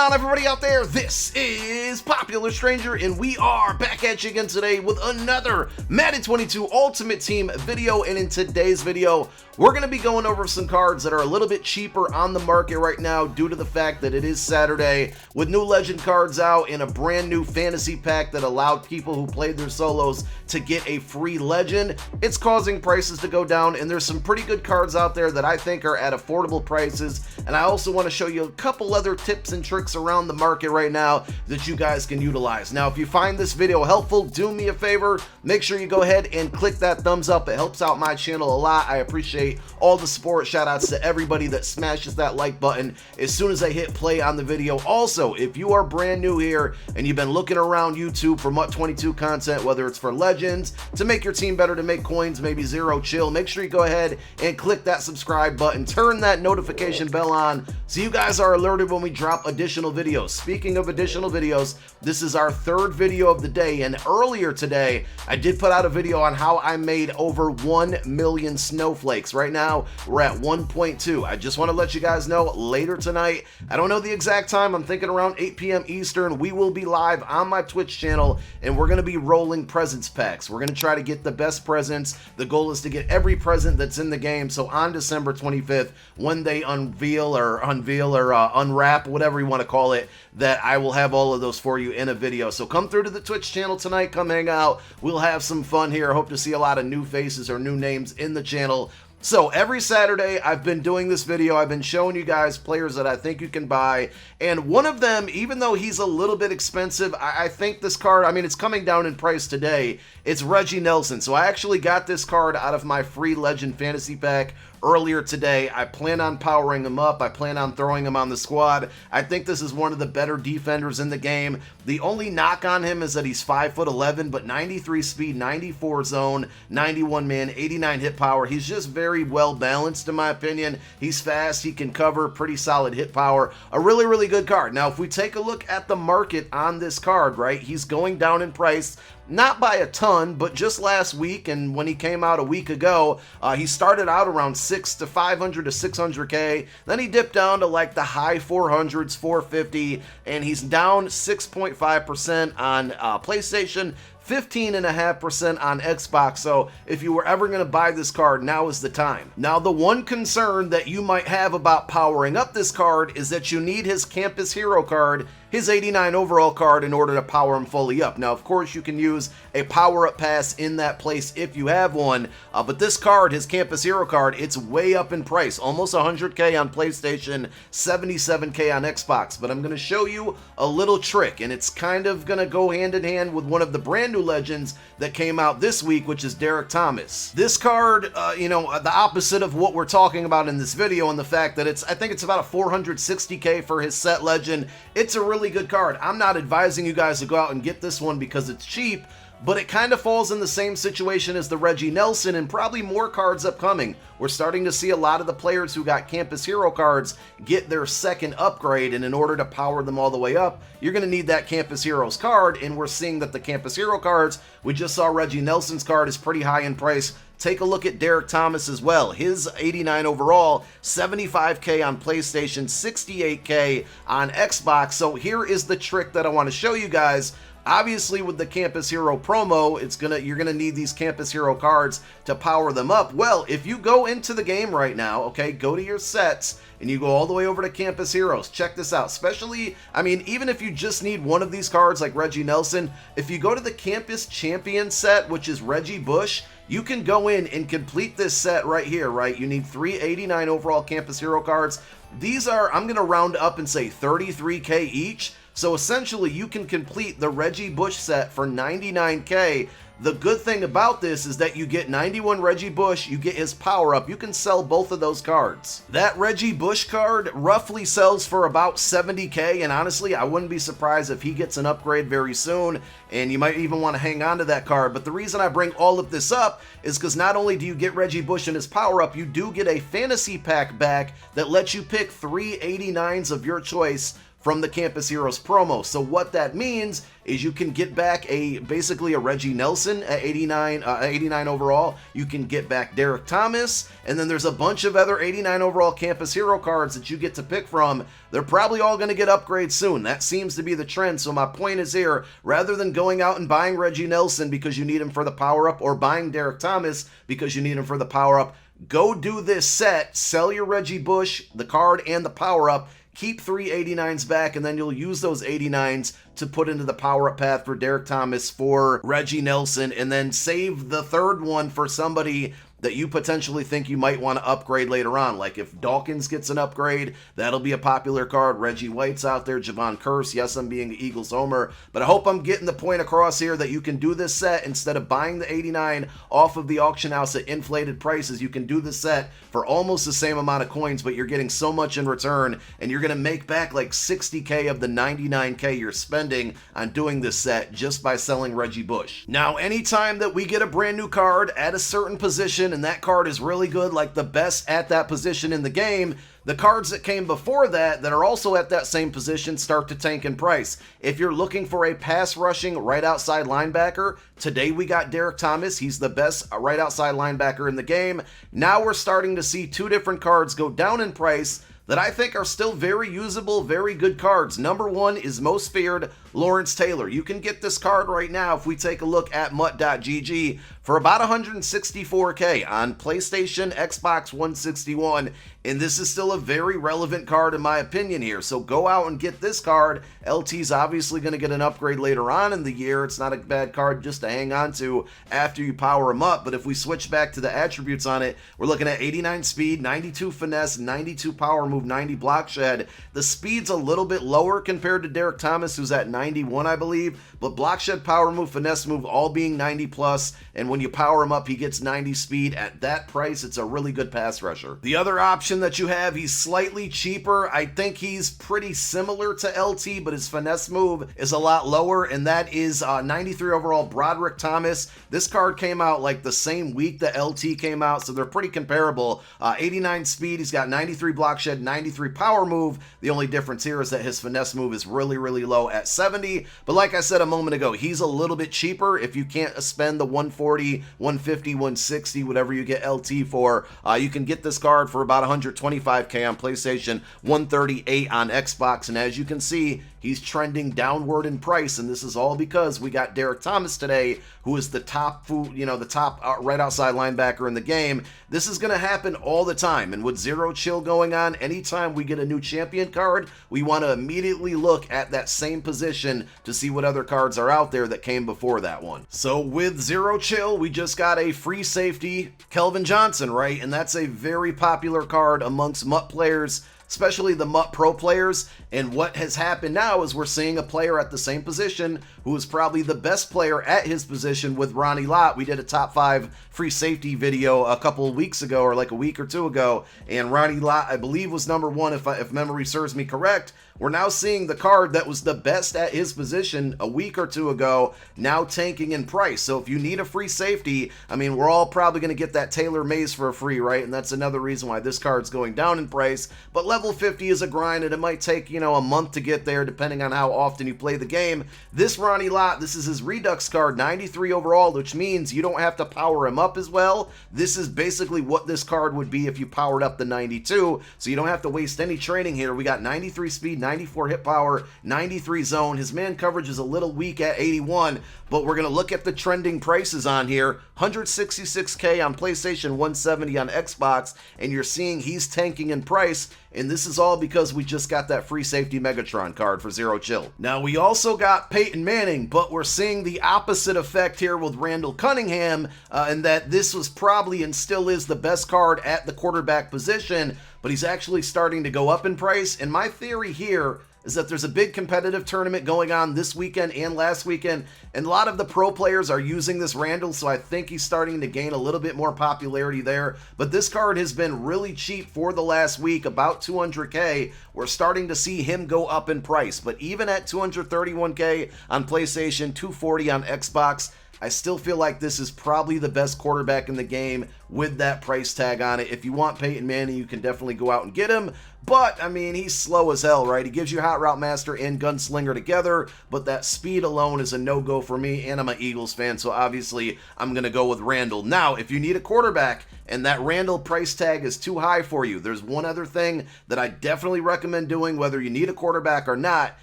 on, everybody out there? This is Popular Stranger, and we are back at you again today with another Madden 22 Ultimate Team video. And in today's video, we're going to be going over some cards that are a little bit cheaper on the market right now due to the fact that it is Saturday, with new legend cards out in a brand new fantasy pack that allowed people who played their solos to get a free legend. It's causing prices to go down, and there's some pretty good cards out there that I think are at affordable prices. And I also want to show you a couple other tips and tricks around the market right now that you guys can utilize. Now, if you find this video helpful, do me a favor, make sure you go ahead and click that thumbs up. It helps out my channel a lot. I appreciate all the support. Shout outs to everybody that smashes that like button as soon as I hit play on the video. Also, if you are brand new here and you've been looking around YouTube for MUT22 content, whether it's for legends, to make your team better, to make coins, maybe zero chill, make sure you go ahead and click that subscribe button, turn that notification bell on so you guys are alerted when we drop additional videos. Speaking of additional videos, this is our third video of the day, and earlier today I did put out a video on how I made over 1 million snowflakes. Right now we're at 1.2. I just want to let you guys know, later tonight, I don't know the exact time, I'm thinking around 8 p.m. Eastern, we will be live on my Twitch channel, and we're going to be rolling presents packs. We're going to try to get the best presents. The goal is to get every present that's in the game, so on December 25th, when they unveil or unwrap, whatever you want to call it, that I will have all of those for you in a video. So come through to the Twitch channel tonight, come hang out, we'll have some fun here. I hope to see a lot of new faces or new names in the channel. So every Saturday I've been doing this video, I've been showing you guys players that I think you can buy, and one of them, even though he's a little bit expensive, I think this card, I mean, it's coming down in price today. It's Reggie Nelson. So I actually got this card out of my free legend fantasy pack earlier today. I plan on powering him up. I plan on throwing him on the squad. I think this is one of the better defenders in the game. The only knock on him is that he's 5'11", but 93 speed, 94 zone, 91 man, 89 hit power. He's just very well balanced in my opinion. He's fast, he can cover, pretty solid hit power. A really, really good card. Now, if we take a look at the market on this card, right, he's going down in price. Not by a ton, but just last week, and when he came out a week ago, he started out around 500 to 600k. Then he dipped down to like the high 400s, 450, and he's down 6.5% on PlayStation, 15.5% on Xbox. So if you were ever going to buy this card, now is the time. Now, the one concern that you might have about powering up this card is that you need his Campus Hero card, his 89 overall card, in order to power him fully up. Now, of course, you can use a power-up pass in that place if you have one, but this card, his Campus Hero card, it's way up in price, almost 100k on PlayStation, 77k on Xbox. But I'm going to show you a little trick, and it's kind of going to go hand in hand with one of the brand new legends that came out this week, which is Derrick Thomas. This card, you know, the opposite of what we're talking about in this video, and the fact that I think it's about a 460k for his set legend. It's a really good card. I'm not advising you guys to go out and get this one because it's cheap, but it kind of falls in the same situation as the Reggie Nelson, and probably more cards upcoming. We're starting to see a lot of the players who got Campus Hero cards get their second upgrade, and in order to power them all the way up, you're going to need that Campus Heroes card, and we're seeing that the Campus Hero cards, we just saw Reggie Nelson's card is pretty high in price. Take a look at Derrick Thomas as well. His 89 overall, 75k on PlayStation, 68k on Xbox. So here is the trick that I want to show you guys. Obviously, with the Campus Hero promo, you're gonna need these Campus Hero cards to power them up. Well, if you go into the game right now, okay, go to your sets, and you go all the way over to Campus Heroes. Check this out. Especially, I mean, even if you just need one of these cards like Reggie Nelson, if you go to the Campus Champion set, which is Reggie Bush, you can go in and complete this set right here, right? You need 389 overall Campus Hero cards. These are, I'm gonna round up and say 33k each. So essentially, you can complete the Reggie Bush set for 99k. The good thing about this is that you get 91 Reggie Bush, you get his power up. You can sell both of those cards. That Reggie Bush card roughly sells for about 70k, and honestly, I wouldn't be surprised if he gets an upgrade very soon, and you might even want to hang on to that card. But the reason I bring all of this up is because not only do you get Reggie Bush and his power up, you do get a fantasy pack back that lets you pick 3 89s of your choice from the Campus Heroes promo. So what that means is you can get back basically a Reggie Nelson at 89 overall. You can get back Derrick Thomas, and then there's a bunch of other 89 overall Campus Hero cards that you get to pick from. They're probably all going to get upgrades soon. That seems to be the trend. So my point is here, rather than going out and buying Reggie Nelson because you need him for the power-up, or buying Derrick Thomas because you need him for the power-up, go do this set, sell your Reggie Bush, the card, and the power-up, keep 3 89s back, and then you'll use those 89s to put into the power-up path for Derrick Thomas, for Reggie Nelson, and then save the third one for somebody that you potentially think you might want to upgrade later on. Like if Dawkins gets an upgrade, that'll be a popular card. Reggie White's out there, Javon Curse. Yes, I'm being the Eagles homer, but I hope I'm getting the point across here that you can do this set instead of buying the 89 off of the auction house at inflated prices. You can do the set for almost the same amount of coins, but you're getting so much in return, and you're going to make back like 60K of the 99K you're spending on doing this set just by selling Reggie Bush. Now, anytime that we get a brand new card at a certain position, and that card is really good, like the best at that position in the game, the cards that came before that are also at that same position start to tank in price. If you're looking for a pass rushing right outside linebacker, today we got Derrick Thomas. He's the best right outside linebacker in the game. Now we're starting to see two different cards go down in price that I think are still very usable, very good cards. Number one is most feared, Lawrence Taylor. You can get this card right now if we take a look at mutt.gg for about 164K on PlayStation, Xbox 161, and this is still a very relevant card in my opinion here. So go out and get this card. LT's obviously going to get an upgrade later on in the year. It's not a bad card just to hang on to after you power him up, but if we switch back to the attributes on it, we're looking at 89 speed, 92 finesse, 92 power move, 90 block shed. The speed's a little bit lower compared to Derrick Thomas, who's at 91, I believe, but block shed, power move, finesse move, all being 90 plus, and when you power him up, he gets 90 speed. At that price, it's a really good pass rusher. The other option that you have, he's slightly cheaper. I think he's pretty similar to LT, but his finesse move is a lot lower, and that is 93 overall Broderick Thomas. This card came out like the same week that LT came out, so they're pretty comparable. 89 speed, he's got 93 block shed, 93 power move. The only difference here is that his finesse move is really, really low at 70, but like I said a moment ago, he's a little bit cheaper. If you can't spend the 140, 150, 160, whatever you get LT for, you can get this card for about 125K on PlayStation, 138 on Xbox, and as you can see, he's trending downward in price, and this is all because we got Derrick Thomas today, who is the top right outside linebacker in the game. This is going to happen all the time, and with Zero Chill going on, anytime we get a new champion card, we want to immediately look at that same position to see what other cards are out there that came before that one. So with Zero Chill, we just got a free safety, Kelvin Johnson, right? And that's a very popular card amongst MUT players, especially the MUT Pro players. And what has happened now is we're seeing a player at the same position who is probably the best player at his position with Ronnie Lott. We did a top 5 free safety video a couple of weeks ago, or like a week or two ago, and Ronnie Lott, I believe, was number 1 if memory serves me correct. We're now seeing the card that was the best at his position a week or two ago now tanking in price. So if you need a free safety, I mean, we're all probably going to get that Taylor Mays for a free, right? And that's another reason why this card's going down in price. But level 50 is a grind, and it might take, a month to get there depending on how often you play the game. This Ronnie Lott, this is his Redux card, 93 overall, which means you don't have to power him up as well. This is basically what this card would be if you powered up the 92, so you don't have to waste any training here. We got 93 speed, 94 hit power, 93 zone. His man coverage is a little weak at 81, but we're going to look at the trending prices on here. 166K on PlayStation, 170 on Xbox, and you're seeing he's tanking in price, and this is all because we just got that free safety Megatron card for Zero Chill. Now, we also got Peyton Manning, but we're seeing the opposite effect here with Randall Cunningham, and that this was probably and still is the best card at the quarterback position, but he's actually starting to go up in price, and my theory here is that there's a big competitive tournament going on this weekend and last weekend, and a lot of the pro players are using this Randall, so I think he's starting to gain a little bit more popularity there. But this card has been really cheap for the last week, about 200K. We're starting to see him go up in price, but even at 231K on PlayStation, 240 on Xbox, I still feel like this is probably the best quarterback in the game with that price tag on it. If you want Peyton Manning, you can definitely go out and get him. But, I mean, he's slow as hell, right? He gives you Hot Route Master and Gunslinger together, but that speed alone is a no-go for me, and I'm an Eagles fan, so obviously I'm going to go with Randall. Now, if you need a quarterback and that Randall price tag is too high for you, there's one other thing that I definitely recommend doing, whether you need a quarterback or not,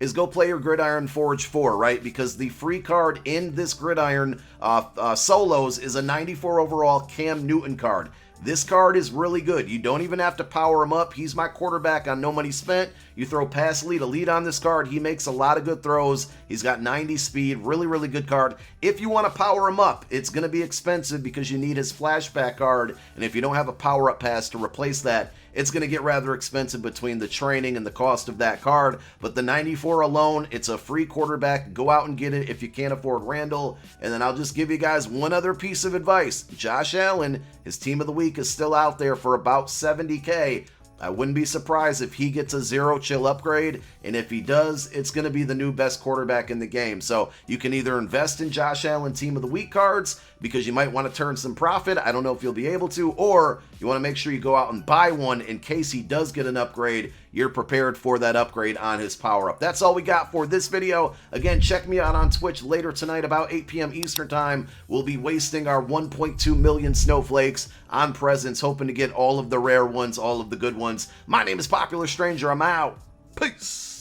is go play your Gridiron Forge 4, right? Because the free card in this Gridiron Solos is a 94 overall Cam Newton card. This card is really good. You don't even have to power him up. He's my quarterback on no money spent. You throw pass lead, a lead on this card. He makes a lot of good throws. He's got 90 speed. Really, really good card. If you want to power him up, it's going to be expensive because you need his flashback card. And if you don't have a power-up pass to replace that, it's going to get rather expensive between the training and the cost of that card. But the 94 alone, it's a free quarterback. Go out and get it if you can't afford Randall. And then I'll just give you guys one other piece of advice. Josh Allen, his team of the week is still out there for about 70K. I wouldn't be surprised if he gets a zero chill upgrade, and if he does, it's going to be the new best quarterback in the game. So you can either invest in Josh Allen Team of the Week cards because you might want to turn some profit. I don't know if you'll be able to, or you want to make sure you go out and buy one in case he does get an upgrade. You're prepared for that upgrade on his power-up. That's all we got for this video. Again, check me out on Twitch later tonight about 8 p.m. Eastern Time. We'll be wasting our 1.2 million snowflakes on presents, hoping to get all of the rare ones, all of the good ones. My name is Popular Stranger. I'm out. Peace.